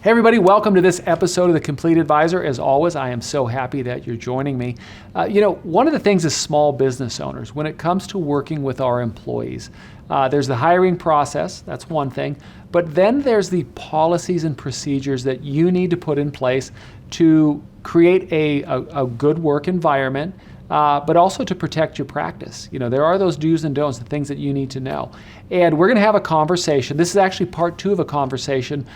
Hey everybody, welcome to this episode of The Complete Advisor. As always, I am so happy that you're joining me. One of the things as small business owners, when it comes to working with our employees, there's the hiring process, that's one thing, but then there's the policies and procedures that you need to put in place to create a good work environment, but also to protect your practice. There are those do's and don'ts, the things that you need to know. And we're going to have a conversation. This is actually part 2 of a conversation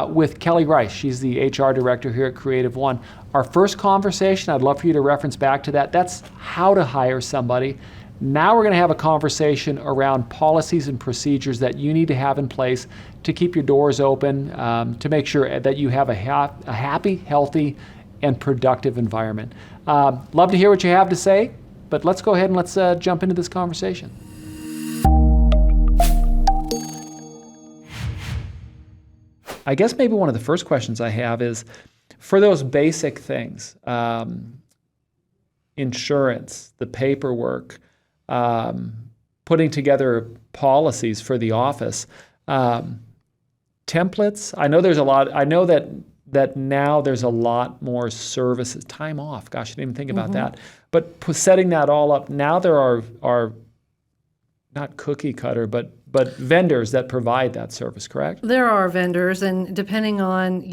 with Kelly Rice. She's the HR director here at CreaviveOne. Our first conversation, I'd love for you to reference back to that. That's how to hire somebody. Now we're going to have a conversation around policies and procedures that you need to have in place to keep your doors open, to make sure that you have a happy, healthy, and productive environment. Love to hear what you have to say, but let's go ahead and let's jump into this conversation. I guess maybe one of the first questions I have is, for those basic things, insurance, the paperwork, putting together policies for the office, templates. I know there's a lot. I know that now there's a lot more services. Time off. Gosh, I didn't even think about that. But setting that all up, now there are not cookie cutter, but vendors that provide that service, correct? There are vendors, and depending on,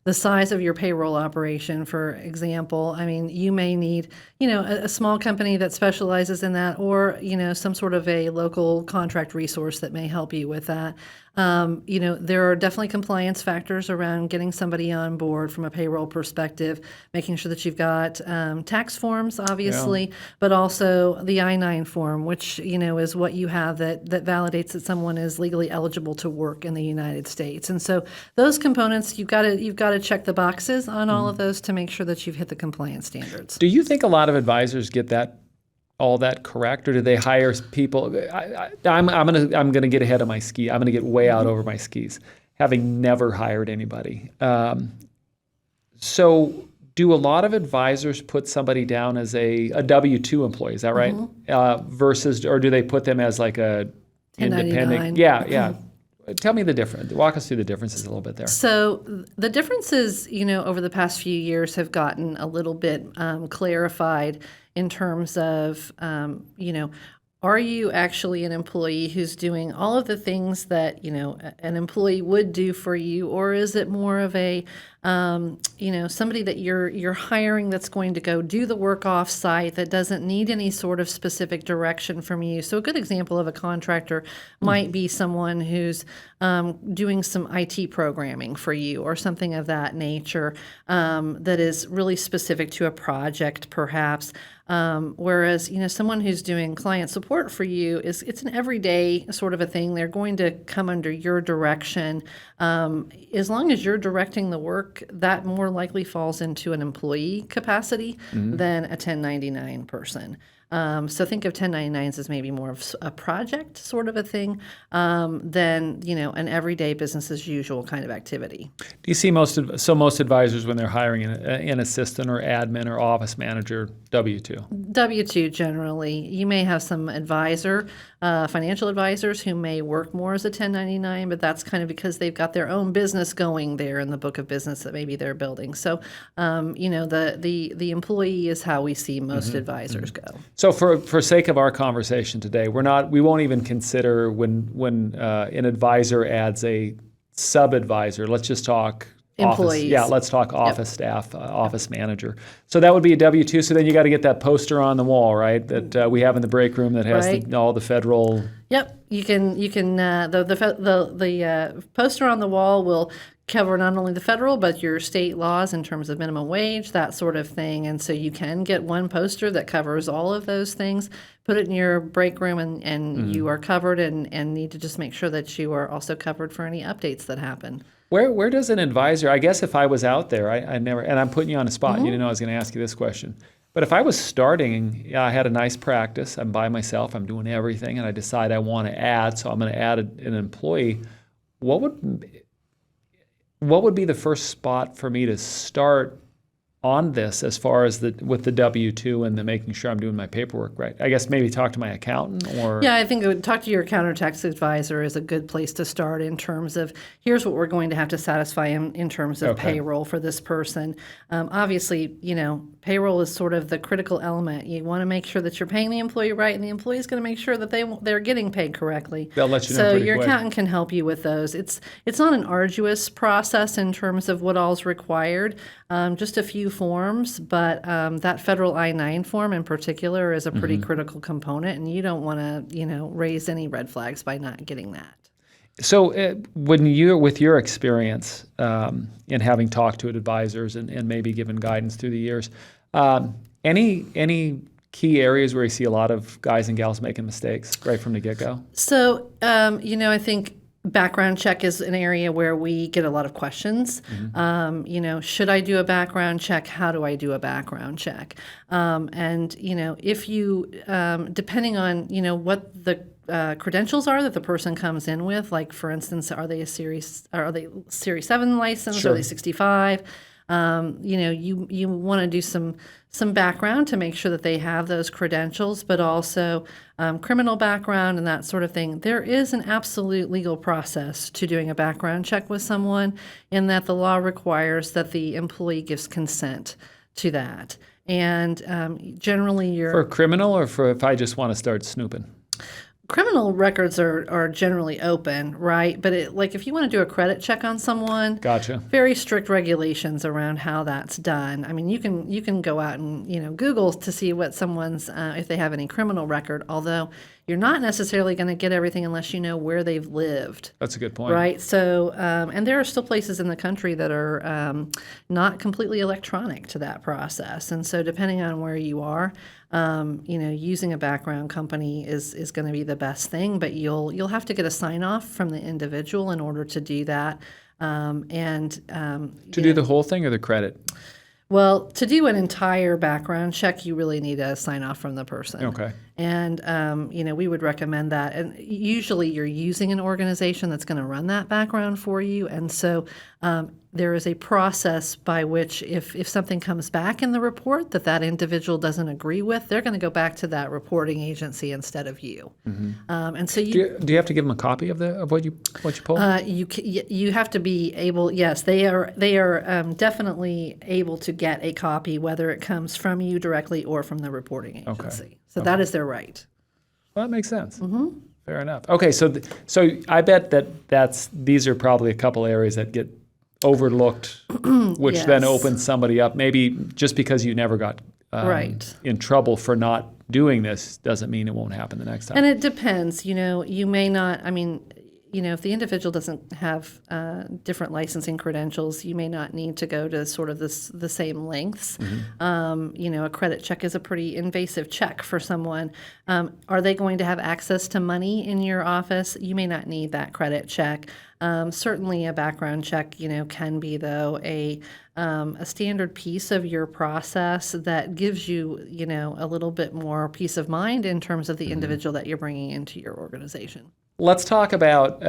the size of your payroll operation, for example, you may need, a small company that specializes in that, or, some sort of a local contract resource that may help you with that. There are definitely compliance factors around getting somebody on board from a payroll perspective, making sure that you've got tax forms, obviously, but also the I-9 form, which, is what you have that validates that someone is legally eligible to work in the United States. And so those components, you've got to check the boxes on all of those to make sure that you've hit the compliance standards. Do you think a lot of advisors get all that correct, or do they hire people? I'm gonna get ahead of my ski. I'm gonna get way out over my skis, having never hired anybody. So do a lot of advisors put somebody down as a W-2 employee? Is that right? Versus, or do they put them as like a independent? Yeah. Tell me the difference. Walk us through the differences a little bit there. So the differences, over the past few years have gotten a little bit clarified in terms of, are you actually an employee who's doing all of the things that, an employee would do for you, or is it more of a, somebody that you're hiring that's going to go do the work off site that doesn't need any sort of specific direction from you? So a good example of a contractor might be someone who's doing some IT programming for you or something of that nature that is really specific to a project, perhaps. Whereas, someone who's doing client support for you it's an everyday sort of a thing. They're going to come under your direction. As long as you're directing the work, that more likely falls into an employee capacity than a 1099 person. So think of 1099s as maybe more of a project sort of a thing than, an everyday business as usual kind of activity. Do you see most advisors, when they're hiring an assistant or admin or office manager, W-2? W-2 generally. You may have some financial advisors who may work more as a 1099, but that's kind of because they've got their own business going there in the book of business that maybe they're building. So, the employee is how we see most advisors go. So for sake of our conversation today, we won't even consider when an advisor adds a sub-advisor. Let's just talk employees. Office. Yeah, let's talk office staff, office manager. So that would be a W-2. So then you got to get that poster on the wall, right? That we have in the break room that has all the federal. Yep, you can. The poster on the wall will cover not only the federal, but your state laws in terms of minimum wage, that sort of thing. And so you can get one poster that covers all of those things, put it in your break room, and you are covered, and need to just make sure that you are also covered for any updates that happen. Where does an advisor, I guess if I was out there, I never, and I'm putting you on a spot, you didn't know I was going to ask you this question. But if I was starting, I had a nice practice, I'm by myself, I'm doing everything, and I decide I want to add, so I'm going to add an employee, what would be the first spot for me to start on this as far as with the W-2 and the making sure I'm doing my paperwork right? I guess maybe talk to my accountant or... Yeah, I think talk to your accountant or tax advisor is a good place to start in terms of here's what we're going to have to satisfy in terms of payroll for this person. Obviously, payroll is sort of the critical element. You want to make sure that you're paying the employee right, and the employee is going to make sure that they're getting paid correctly. They'll let you know so pretty your quick. Accountant can help you with those. It's not an arduous process in terms of what all's required. Just a few forms, but that federal I-9 form in particular is a pretty critical component, and you don't want to, raise any red flags by not getting that. So with your experience in having talked to advisors and maybe given guidance through the years, any key areas where you see a lot of guys and gals making mistakes right from the get-go? So, I think background check is an area where we get a lot of questions. Should I do a background check? How do I do a background check? If you, depending on, what the credentials are that the person comes in with, like for instance, are they Series 7 licensed? Sure. Are they 65? You want to do some background to make sure that they have those credentials, but also criminal background and that sort of thing. There is an absolute legal process to doing a background check with someone in that the law requires that the employee gives consent to that. And generally For criminal or for if I just want to start snooping? criminal records are generally open, right? But if you want to do a credit check on someone, Gotcha. very strict regulations around how that's done. I mean, you can go out and Google to see what someone's if they have any criminal record. Although you're not necessarily going to get everything unless you know where they've lived. That's a good point. Right. So, and there are still places in the country that are not completely electronic to that process. And so, depending on where you are, using a background company is going to be the best thing. But you'll have to get a sign off from the individual in order to do that. To do the whole thing or the credit? Well, to do an entire background check, you really need a sign off from the person. Okay. And, we would recommend that. And usually you're using an organization that's going to run that background for you. And so there is a process by which if something comes back in the report that individual doesn't agree with, they're going to go back to that reporting agency instead of you. And so do you have to give them a copy of what you pull? you have to be able. Yes, they are definitely able to get a copy, whether it comes from you directly or from the reporting agency. Okay. So that is their right. Well, that makes sense. Fair enough. Okay, so I bet these are probably a couple areas that get overlooked, which Yes. then opens somebody up. Maybe just because you never got Right. in trouble for not doing this doesn't mean it won't happen the next time. And it depends. You may not. I mean, if the individual doesn't have different licensing credentials, you may not need to go to sort of the same lengths. A credit check is a pretty invasive check for someone. Are they going to have access to money in your office? You may not need that credit check. Certainly, a background check, can be though a standard piece of your process that gives you, a little bit more peace of mind in terms of the individual that you're bringing into your organization. Let's talk about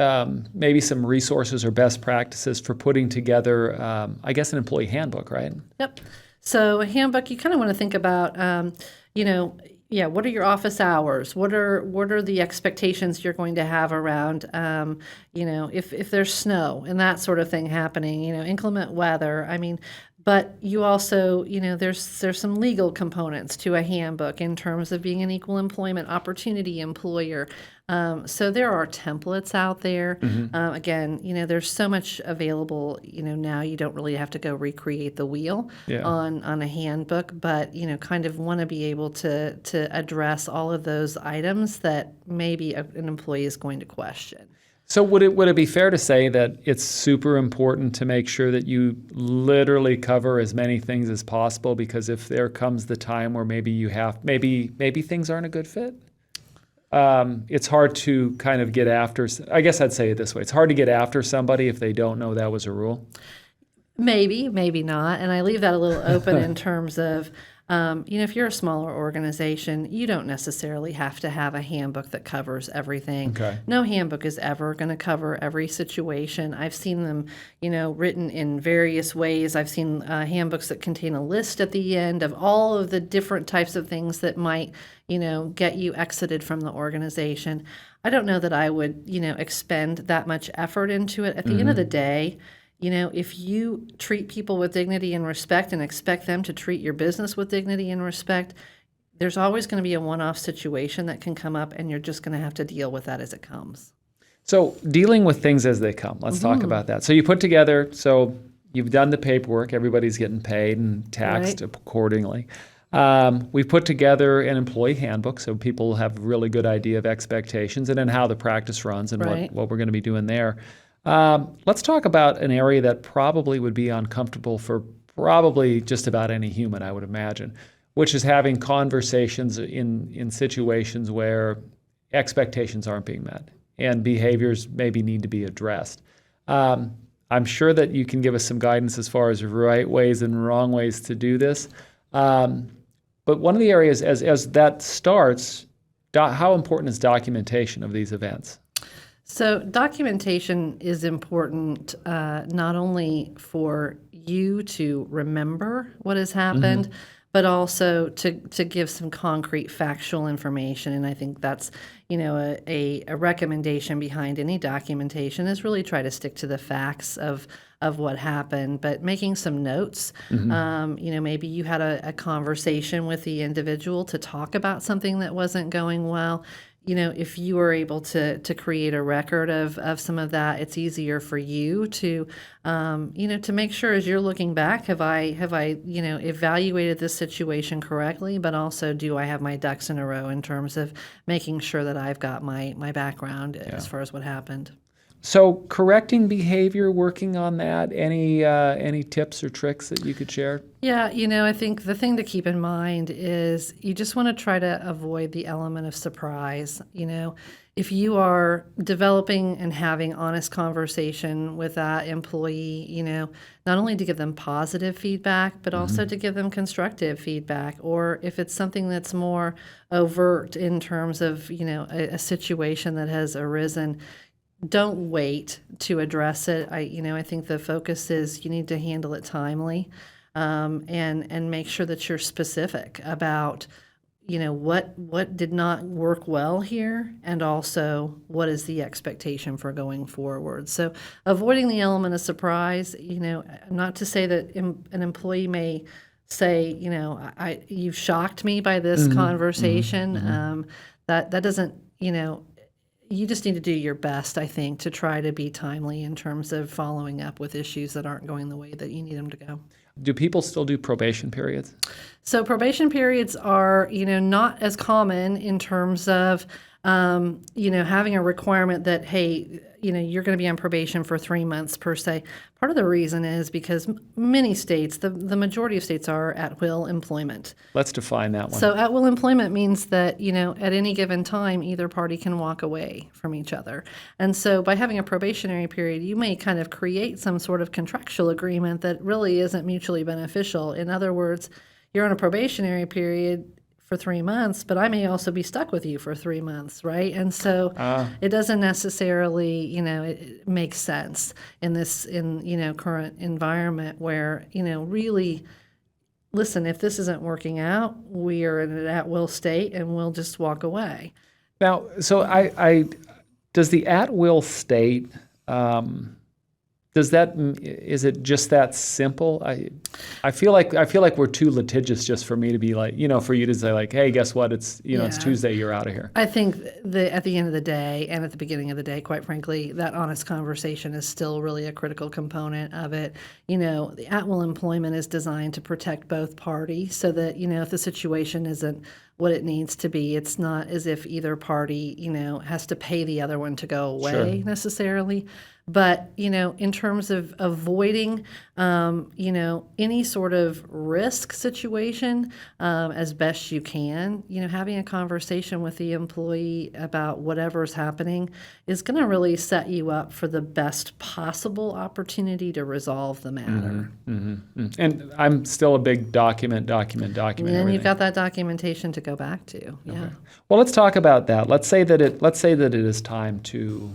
maybe some resources or best practices for putting together, an employee handbook, right? Yep. So a handbook, you kind of want to think about, what are your office hours? What are the expectations you're going to have around, if there's snow and that sort of thing happening, inclement weather. I mean, but you also, there's some legal components to a handbook in terms of being an equal employment opportunity employer. So there are templates out there. Again, there's so much available. Now you don't really have to go recreate the wheel on a handbook, but kind of want to be able to address all of those items that maybe an employee is going to question. So would it be fair to say that it's super important to make sure that you literally cover as many things as possible, because if there comes the time where maybe things aren't a good fit, it's hard to kind of get after. I guess I'd say it this way: it's hard to get after somebody if they don't know that was a rule. Maybe not, and I leave that a little open in terms of. If you're a smaller organization, you don't necessarily have to have a handbook that covers everything. Okay. No handbook is ever going to cover every situation. I've seen them, written in various ways. I've seen handbooks that contain a list at the end of all of the different types of things that might, get you exited from the organization. I don't know that I would, expend that much effort into it. At the end of the day, if you treat people with dignity and respect and expect them to treat your business with dignity and respect, there's always going to be a one-off situation that can come up, and you're just going to have to deal with that as it comes. So dealing with things as they come, let's talk about that. So you put together, so you've done the paperwork, everybody's getting paid and taxed accordingly. We've put together an employee handbook so people have a really good idea of expectations and then how the practice runs and what we're going to be doing there. Let's talk about an area that probably would be uncomfortable for probably just about any human, I would imagine, which is having conversations in situations where expectations aren't being met and behaviors maybe need to be addressed. I'm sure that you can give us some guidance as far as right ways and wrong ways to do this. But one of the areas as that starts, how important is documentation of these events? So documentation is important not only for you to remember what has happened, but also to give some concrete factual information. And I think that's, a recommendation behind any documentation is really try to stick to the facts of what happened, but making some notes. Maybe you had a conversation with the individual to talk about something that wasn't going well. If you were able to create a record of some of that, it's easier for you to, to make sure as you're looking back, have I evaluated this situation correctly, but also do I have my ducks in a row in terms of making sure that I've got my background as far as what happened. So correcting behavior, working on that, any tips or tricks that you could share? Yeah, I think the thing to keep in mind is you just want to try to avoid the element of surprise. If you are developing and having honest conversation with that employee, not only to give them positive feedback, but also to give them constructive feedback. Or if it's something that's more overt in terms of, a situation that has arisen, don't wait to address it. I think the focus is you need to handle it timely, and make sure that you're specific about, what did not work well here, and also what is the expectation for going forward. So avoiding the element of surprise, not to say that an employee may say, you've shocked me by this conversation. That doesn't, you just need to do your best, I think, to try to be timely in terms of following up with issues that aren't going the way that you need them to go. Do people still do probation periods? So probation periods are, not as common in terms of, having a requirement that, hey, you're going to be on probation for 3 months per se. Part of the reason is because many states, the majority of states are at-will employment. Let's define that one. So at-will employment means that, at any given time, either party can walk away from each other. And so by having a probationary period, you may kind of create some sort of contractual agreement that really isn't mutually beneficial. In other words, you're on a probationary period for 3 months, but I may also be stuck with you for 3 months, right? And so it doesn't necessarily, it makes sense in this, current environment where, really, listen, if this isn't working out, we are in an at-will state and we'll just walk away. Now, so I does the at-will state, is it just that simple? I feel like we're too litigious just for me to be like, for you to say like, hey, guess what? It's it's Tuesday, you're out of here. I think at the end of the day and at the beginning of the day, quite frankly, that honest conversation is still really a critical component of it. The at-will employment is designed to protect both parties so that, if the situation isn't what it needs to be, it's not as if either party, has to pay the other one to go away necessarily. But, in terms of avoiding, any sort of risk situation as best you can, having a conversation with the employee about whatever's happening is going to really set you up for the best possible opportunity to resolve the matter. And I'm still a big document. And everything. you've got that documentation to go back to. Yeah. Okay. Well, let's talk about that. Let's say that it is time to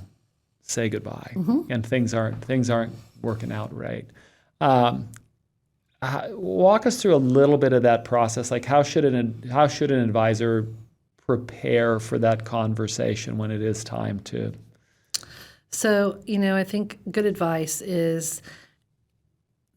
say goodbye, and things aren't working out right. Walk us through a little bit of that process. Like, how should an advisor prepare for that conversation when it is time to? So, I think good advice is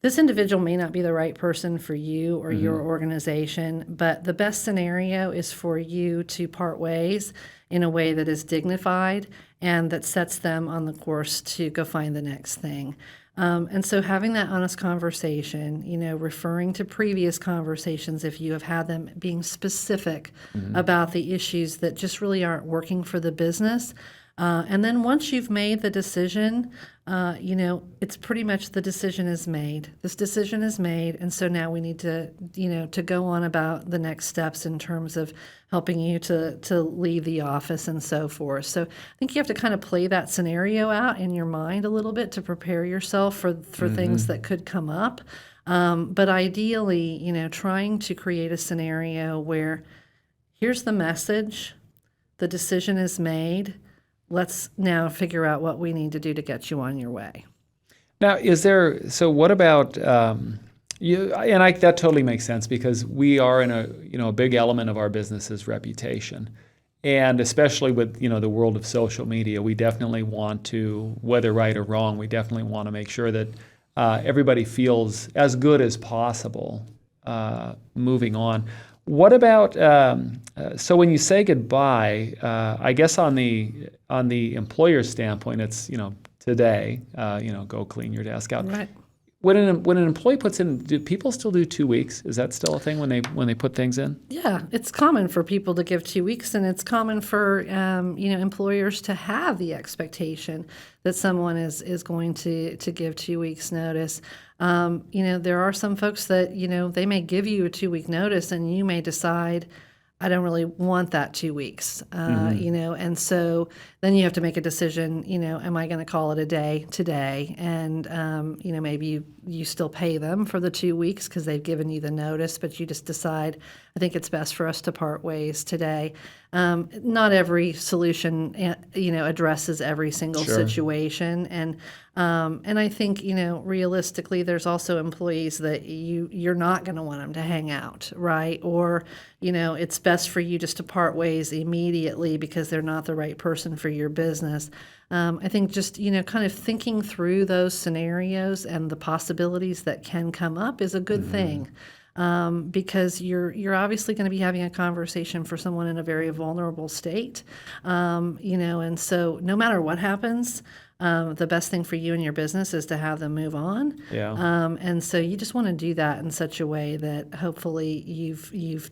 this individual may not be the right person for you or your organization, but the best scenario is for you to part ways in a way that is dignified and that sets them on the course to go find the next thing. And so having that honest conversation, referring to previous conversations if you have had them, being specific about the issues that just really aren't working for the business. And then once you've made the decision, it's pretty much the decision is made. This decision is made, and so now we need to, to go on about the next steps in terms of helping you to leave the office and so forth. So I think you have to kind of play that scenario out in your mind a little bit to prepare yourself for things that could come up. But ideally, trying to create a scenario where here's the message, the decision is made. Let's now figure out what we need to do to get you on your way. Now, what about you? And that totally makes sense, because we are in a big element of our business is reputation. And especially with, the world of social media, we definitely want to, whether right or wrong, we definitely want to make sure that everybody feels as good as possible moving on. What about, so when you say goodbye, I guess on the employer standpoint, it's, today, go clean your desk out. Right. When an employee puts in, do people still do 2 weeks? Is that still a thing when they put things in? Yeah, it's common for people to give 2 weeks, and it's common for employers to have the expectation that someone is going to give 2 weeks notice. There are some folks that they may give you a 2 week notice, and you may decide, I don't really want that 2 weeks, and so then you have to make a decision, am I going to call it a day today? And, maybe you still pay them for the 2 weeks because they've given you the notice, but you just decide, I think it's best for us to part ways today. Not every solution, addresses every single situation. And I think, realistically, there's also employees that you're not going to want them to hang out, right? Or, it's best for you just to part ways immediately because they're not the right person for your business. I think just, kind of thinking through those scenarios and the possibilities that can come up is a good thing. Because you're obviously going to be having a conversation for someone in a very vulnerable state, and so no matter what happens, the best thing for you and your business is to have them move on. Yeah. And so you just want to do that in such a way that hopefully you've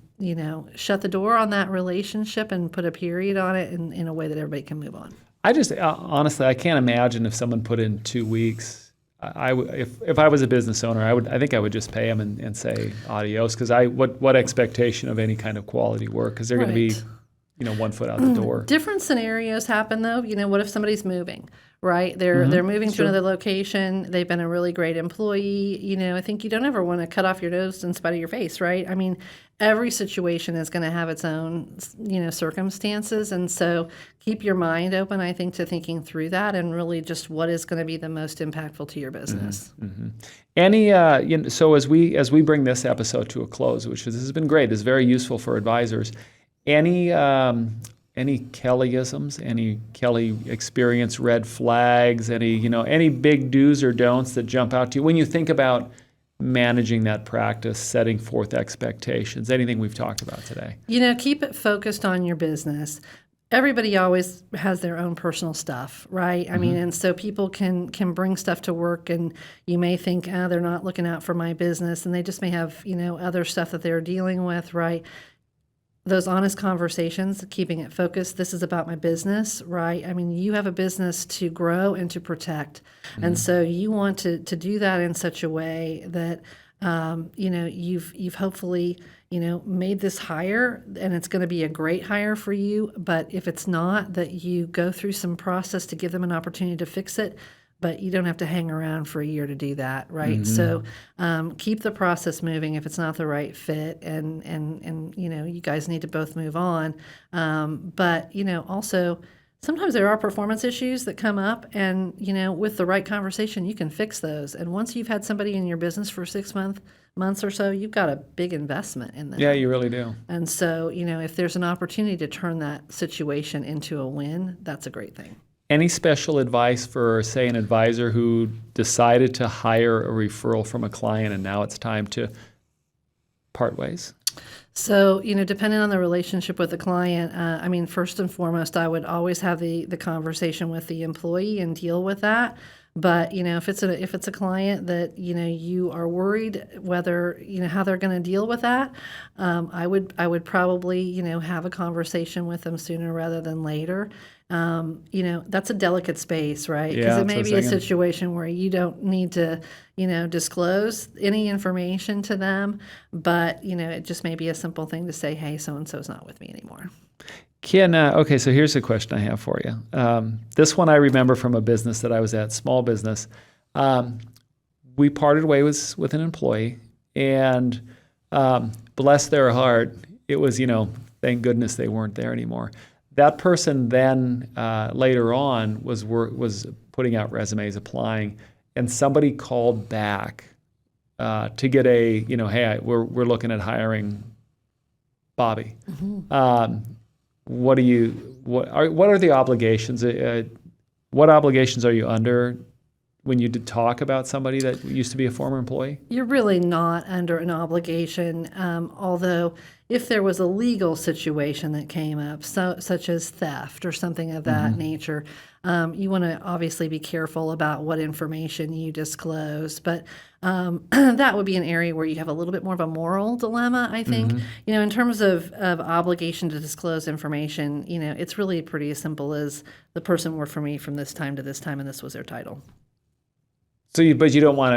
shut the door on that relationship and put a period on it in a way that everybody can move on. I just honestly, I can't imagine if someone put in 2 weeks. If I was a business owner, I think I would just pay them and say adios, because what expectation of any kind of quality work, because they're going to be 1 foot out the door. Different scenarios happen though. What if somebody's moving, right? They're moving to another location. They've been a really great employee. I think you don't ever want to cut off your nose in spite of your face, right? I mean, every situation is going to have its own, circumstances. And so keep your mind open, I think, to thinking through that and really just what is going to be the most impactful to your business. Any, so as we bring this episode to a close, this has been great, this is very useful for advisors. Any Kellyisms, any Kelly experience red flags, any big do's or don'ts that jump out to you when you think about managing that practice, setting forth expectations, anything we've talked about today? Keep it focused on your business. Everybody always has their own personal stuff, right? I mean, and so people can bring stuff to work, and you may think, they're not looking out for my business, and they just may have, other stuff that they're dealing with, right? those honest conversations, keeping it focused. This is about my business, right? I mean, you have a business to grow and to protect. And so you want to do that in such a way that, you've hopefully, made this hire and it's going to be a great hire for you. But if it's not, that you go through some process to give them an opportunity to fix it, but you don't have to hang around for a year to do that, right? So keep the process moving if it's not the right fit, and you guys need to both move on. But also sometimes there are performance issues that come up, and with the right conversation, you can fix those. And once you've had somebody in your business for 6 months or so, you've got a big investment in them. Yeah, you really do. And so if there's an opportunity to turn that situation into a win, that's a great thing. Any special advice for, say, an advisor who decided to hire a referral from a client and now it's time to part ways? So, depending on the relationship with the client, first and foremost, I would always have the conversation with the employee and deal with that. But, if it's a client that, you are worried whether, how they're going to deal with that, I would probably, have a conversation with them sooner rather than later. That's a delicate space, right? Because Yeah, it may that's be what I a was thinking. situation where you don't need to, disclose any information to them, but, it just may be a simple thing to say, hey, so-and-so's not with me anymore. Okay, so here's a question I have for you. This one I remember from a business that I was at, small business. We parted ways with an employee, and bless their heart, it was, thank goodness they weren't there anymore. That person then later on was putting out resumes, applying, and somebody called back to get a, hey, we're looking at hiring Bobby. What are the obligations? What obligations are you under when you did talk about somebody that used to be a former employee? You're really not under an obligation, although if there was a legal situation that came up, such as theft or something of that nature, you want to obviously be careful about what information you disclose. But that would be an area where you have a little bit more of a moral dilemma, I think. In terms of obligation to disclose information, it's really pretty as simple as the person worked for me from this time to this time, and this was their title. But you don't want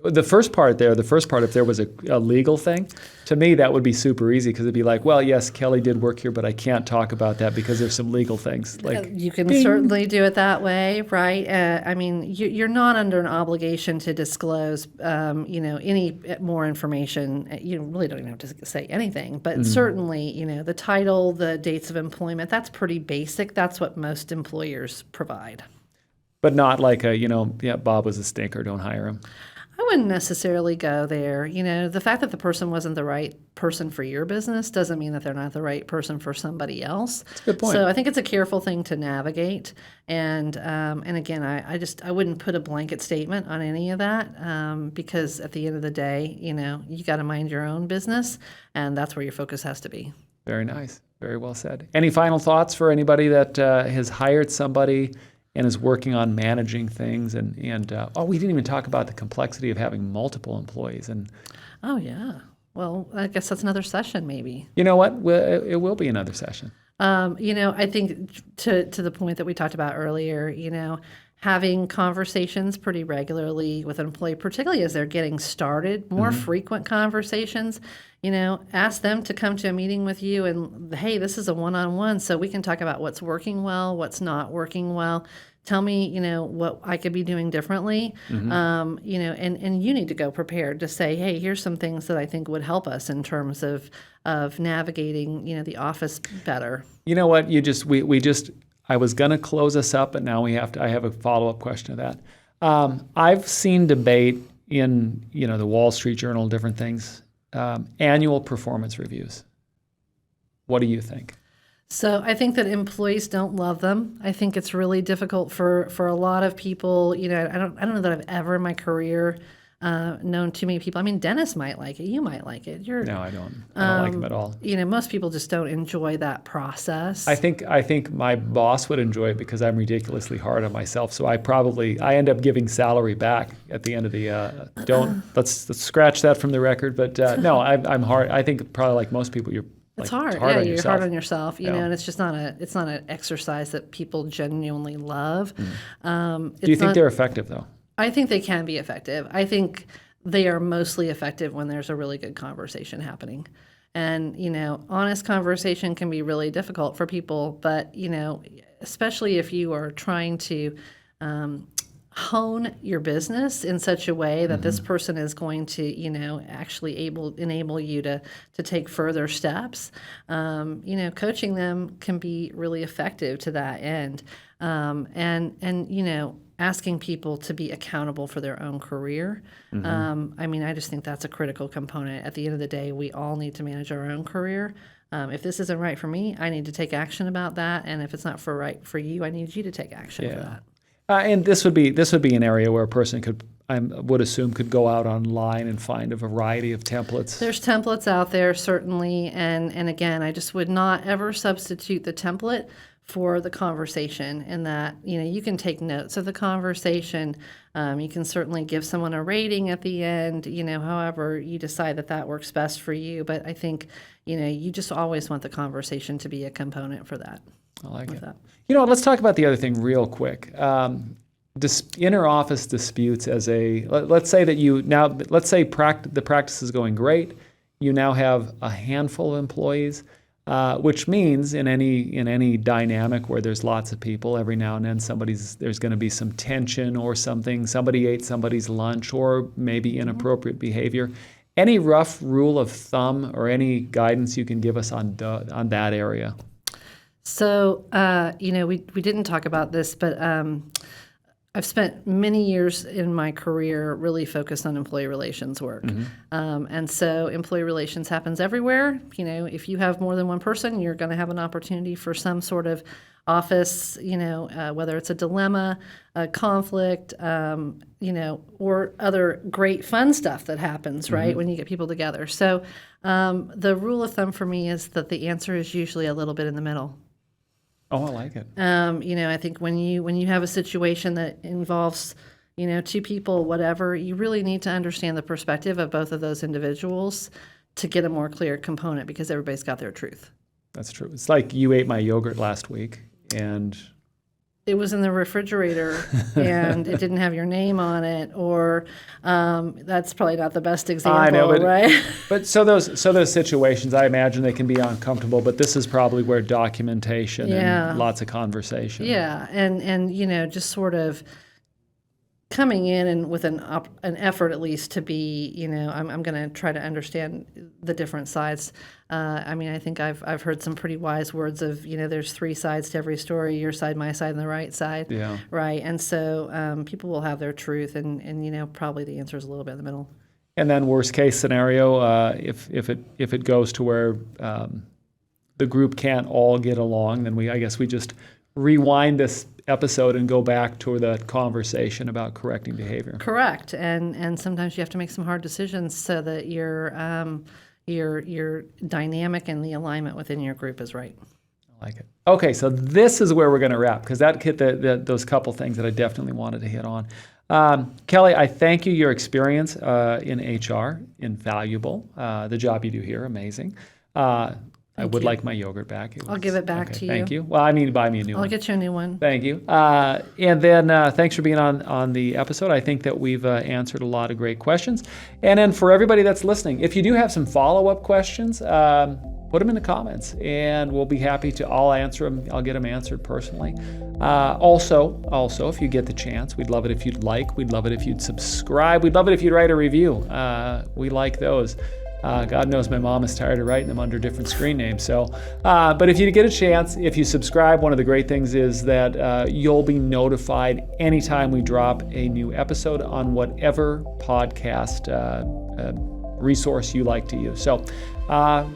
to, the first part, if there was a legal thing, to me that would be super easy, because it'd be like, well, yes, Kelly did work here, but I can't talk about that because there's some legal things. Like, you can ding. certainly do it that way, right? You're not under an obligation to disclose, any more information. You really don't even have to say anything, but certainly, the title, the dates of employment, that's pretty basic. That's what most employers provide. But not like Bob was a stinker, don't hire him. I wouldn't necessarily go there. The fact that the person wasn't the right person for your business doesn't mean that they're not the right person for somebody else. That's a good point. So I think it's a careful thing to navigate. And again, I wouldn't put a blanket statement on any of that, because at the end of the day, you got to mind your own business, and that's where your focus has to be. Very nice. Very well said. Any final thoughts for anybody that has hired somebody and is working on managing things, and we didn't even talk about the complexity of having multiple employees. And oh yeah, well, I guess that's another session maybe. You know what? It will be another session. I think to the point that we talked about earlier, having conversations pretty regularly with an employee, particularly as they're getting started, more frequent conversations. Ask them to come to a meeting with you, and hey, this is a one-on-one, so we can talk about what's working well, what's not working well. Tell me, what I could be doing differently. And you need to go prepared to say, hey, here's some things that I think would help us in terms of navigating, the office better. You know what? I was going to close us up, but now I have a follow-up question to that. I've seen debate in, the Wall Street Journal, different things, annual performance reviews. What do you think? So I think that employees don't love them. I think it's really difficult for a lot of people. I don't know that I've ever in my career known too many people. Dennis might like it. You might like it. No, I don't. I don't like them at all. Most people just don't enjoy that process. I think my boss would enjoy it because I'm ridiculously hard on myself. So I end up giving salary back at the end of the. Let's scratch that from the record. But no, I'm hard. I think probably like most people, It's like, hard. hard Yeah, on you're yourself. hard on yourself, you Yeah. know, and it's not an exercise that people genuinely love. Do you think they're effective though? I think they can be effective. I think they are mostly effective when there's a really good conversation happening. And, you know, honest conversation can be really difficult for people, but, you know, especially if you are trying to hone your business in such a way that this person is going to, you know, actually enable you to take further steps. You know, coaching them can be really effective to that end. And you know, asking people to be accountable for their own career. I mean, I just think that's a critical component. At the end of the day, we all need to manage our own career. If this isn't right for me, I need to take action about that. And if it's not right for you, I need you to take action for that. And this would be an area where a person would assume could go out online and find a variety of templates. There's templates out there, certainly. And again, I just would not ever substitute the template for the conversation, in that, you know, you can take notes of the conversation. You can certainly give someone a rating at the end, you know, however you decide that works best for you. But I think, you know, you just always want the conversation to be a component for that. I like it. You know, let's talk about the other thing real quick. Interoffice disputes let's say the practice is going great. You now have a handful of employees, which means in any dynamic where there's lots of people, every now and then there's going to be some tension or something. Somebody ate somebody's lunch, or maybe inappropriate behavior. Any rough rule of thumb or any guidance you can give us on that area? So, you know, we didn't talk about this, but I've spent many years in my career really focused on employee relations work. And so employee relations happens everywhere. You know, if you have more than one person, you're going to have an opportunity for some sort of office, you know, whether it's a dilemma, a conflict, you know, or other great fun stuff that happens, right, when you get people together. So the rule of thumb for me is that the answer is usually a little bit in the middle. Oh, I like it. You know, I think when you have a situation that involves, you know, two people, whatever, you really need to understand the perspective of both of those individuals to get a more clear component, because everybody's got their truth. That's true. It's like you ate my yogurt last week, and it was in the refrigerator and it didn't have your name on it, or that's probably not the best example, I know, right? But so those situations, I imagine they can be uncomfortable, but this is probably where documentation and lots of conversation. Yeah, and you know, just sort of coming in and with an effort at least to be, you know, I'm going to try to understand the different sides. I mean, I think I've heard some pretty wise words of, you know, there's three sides to every story: your side, my side, and the right side. Yeah. Right. And so people will have their truth, and you know, probably the answer is a little bit in the middle. And then worst case scenario, if it goes to where the group can't all get along, then I guess we just rewind this episode and go back to the conversation about correcting behavior. Correct. And sometimes you have to make some hard decisions so that your dynamic and the alignment within your group is right. I like it. Okay, so this is where we're going to wrap, because that hit those couple things that I definitely wanted to hit on. Kelly, I thank you. Your experience in HR, invaluable. The job you do here, amazing. I would like my yogurt back. I'll give it back to you. Thank you. Well, I mean, buy me a new one. I'll get you a new one. Thank you. And then thanks for being on the episode. I think that we've answered a lot of great questions. And then for everybody that's listening, if you do have some follow-up questions, put them in the comments, and we'll be happy to. I'll answer them. I'll get them answered personally. Also, if you get the chance, we'd love it if you'd like. We'd love it if you'd subscribe. We'd love it if you'd write a review. We like those. God knows my mom is tired of writing them under different screen names. So, but if you get a chance, if you subscribe, one of the great things is that you'll be notified anytime we drop a new episode on whatever podcast resource you like to use. So,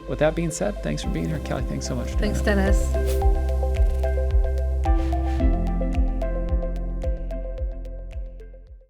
with that being said, thanks for being here, Kelly. Thanks so much. Thanks, Dennis.